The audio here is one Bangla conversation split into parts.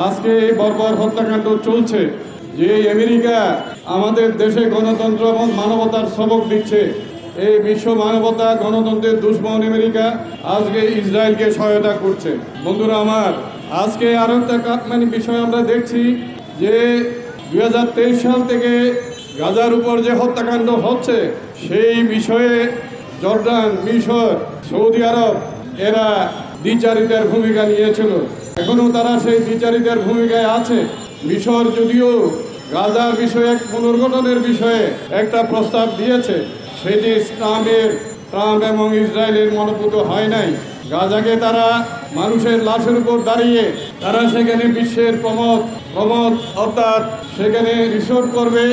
আজকে এই বর্বর হত্যাকাণ্ড চলছে, যে আমেরিকা আমাদের দেশে গণতন্ত্র এবং মানবতার সবক দিচ্ছে, এই বিশ্ব মানবতা গণতন্ত্রের দুশ্মন আমেরিকা আজকে ইসরায়েলকে সহায়তা করছে। বন্ধুরা আমার, আজকে আরো একটা বিষয় আমরা দেখছি যে 2023 সাল থেকে গাজার উপর যে হত্যাকাণ্ড হচ্ছে, সেই বিষয়ে জর্ডান, মিশর, সৌদি আরব এরা দ্বিচারিতার ভূমিকা নিয়েছিল। এখনো তারা সেই দ্বিচারিতার ভূমিকায় আছে। মিশর যদিও গাজার বিষয়ে পুনর্গঠনের বিষয়ে একটা প্রস্তাব দিয়েছে, সেটি ট্রাম্প এবং ইসরায়েলের মনোপুত হয় নাই। গাজাকে তারা মানুষের লাশের উপর দাঁড়িয়ে তারা সেখানে বিশ্বের প্রমোদ অর্থাৎ সেখানে রিসোর্ট করবে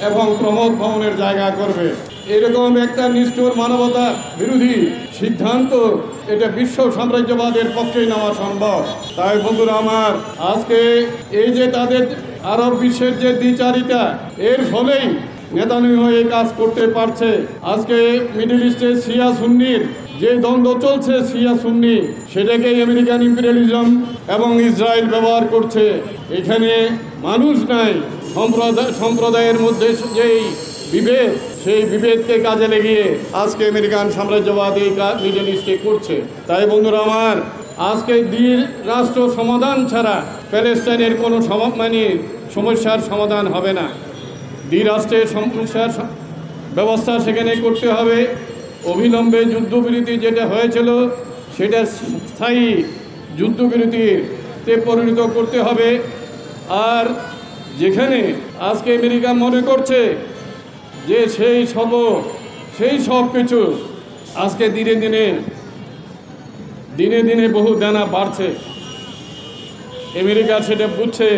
এবং প্রমোদ ভবনের জায়গা করবে। এরকম একটা নিষ্ঠুর মানবতা বিরোধী সিদ্ধান্ত এটা বিশ্ব সাম্রাজ্যবাদের পক্ষেই নেওয়া সম্ভব। তাই বন্ধুরা আমার, আজকে এই যে তাদের আরব বিশ্বের যে দ্বিচারিতা, এর ফলেই নেতানিয়াহু এই কাজ করতে পারছে। আজকে মিডল ইস্টে শিয়া সুন্নির যে দ্বন্দ্ব চলছে, শিয়া সুন্নি, সেটাকে আমেরিকান ইম্পেরিয়ালিজম এবং ইসরায়েল ব্যবহার করছে। এখানে মানুষ নাই, সম্প্রদায়ের মধ্যে যেই বিভেদ, সেই বিভেদকে কাজে লাগিয়ে আজকে আমেরিকান সাম্রাজ্যবাদ এই কাজ মিডল ইস্টে করছে। তাই বন্ধুরা আমার, আজকে রাষ্ট্র সমাধান ছাড়া প্যালেস্টাইনের কোনো সমস্যার সমাধান হবে না। দ্বিরাষ্ট্রের সমস্যার ব্যবস্থা সেখানে করতে হবে। অবিলম্বে যুদ্ধবিরতি যেটা হয়েছিল সেটা স্থায়ী যুদ্ধবিরতিতে পরিণত করতে হবে। আর যেখানে আজকে আমেরিকা মনে করছে যে সেই সব কিছু আজকে দিনে দিনে বহু দানা বাড়ছে, আমেরিকা সেটা বুঝছে,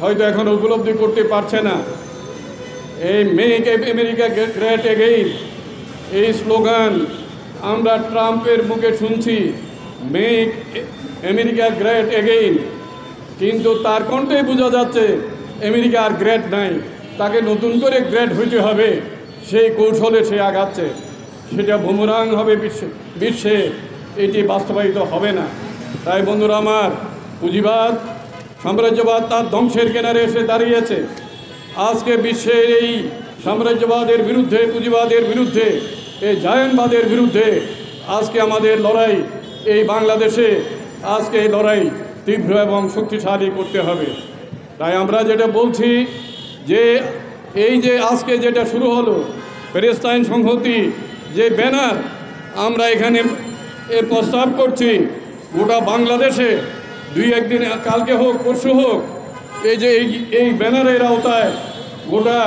হয়তো এখন উপলব্ধি করতে পারছে না। এই মেক আমেরিকা গ্রেট এগেইন, এই স্লোগান আমরা ট্রাম্পের মুখে শুনছি, মেক আমেরিকা গ্রেট এগেইন, কিন্তু তার কণ্ঠেই বোঝা যাচ্ছে আমেরিকা আর গ্রেট নাই, তাকে নতুন করে গ্রেট হইতে হবে। সেই কৌশলে সে আগাচ্ছে, সেটা বুমেরাং হবে বিশ্বে, এটি বাস্তবায়িত হবে না। তাই বন্ধুরা আমার, পুঁজিবাদ সাম্রাজ্যবাদ তার ধ্বংসের কিনারে এসে দাঁড়িয়েছে। আজকে বিশ্বের এই সাম্রাজ্যবাদের বিরুদ্ধে, পুঁজিবাদের বিরুদ্ধে, এই জায়নবাদের বিরুদ্ধে আজকে আমাদের লড়াই, এই বাংলাদেশে আজকে এই লড়াই তীব্র এবং শক্তিশালী করতে হবে। তাই আমরা যেটা বলছি যে এই যে আজকে যেটা শুরু হলো প্যালেস্টাইন সংহতি যে ব্যানার, আমরা এখানে এর প্রস্তাব করছি গোটা বাংলাদেশে একদিন, কালকে হোক পরশু হোক, এই যে এই ব্যানারের আওতায় গোটা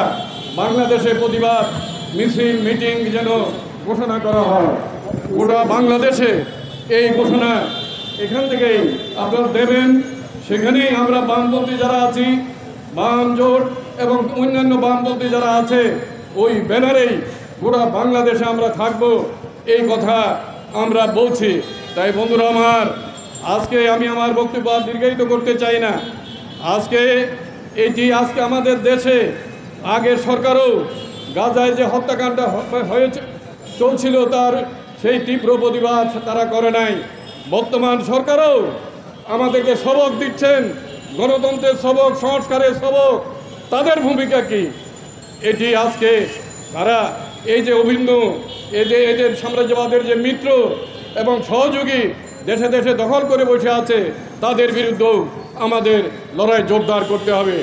বাংলাদেশে প্রতিবাদ মিছিল মিটিং যেন ঘোষণা করা হয়। গোটা বাংলাদেশে এই ঘোষণা এখান থেকেই আপনারা দেবেন। সেখানেই আমরা বামপন্থী যারা আছি, বাম জোট এবং অন্যান্য বামপন্থী যারা আছে, ওই ব্যানারেই গোটা বাংলাদেশে আমরা থাকব, এই কথা আমরা বলছি। তাই বন্ধুরা আমার, আজকে আমি আমার বক্তব্য দীর্ঘায়িত করতে চাই না। আজকে আমাদের দেশে আগের সরকারও গাজায় যে হত্যাকাণ্ড চলছিল তার সেই তীব্র প্রতিবাদ তারা করে নাই। বর্তমান সরকারও আমাদেরকে সবক দিচ্ছেন, গণতন্ত্রের সবক, সংস্কারের সবক, তাদের ভূমিকা কি এটি আজকে তারা এই যে অভিন্ন এদের সাম্রাজ্যবাদের যে মিত্র এবং সহযোগী দেশে দেশে দখল করে বসে আছে, তাদের বিরুদ্ধেও আমাদের লড়াই জোরদার করতে হবে।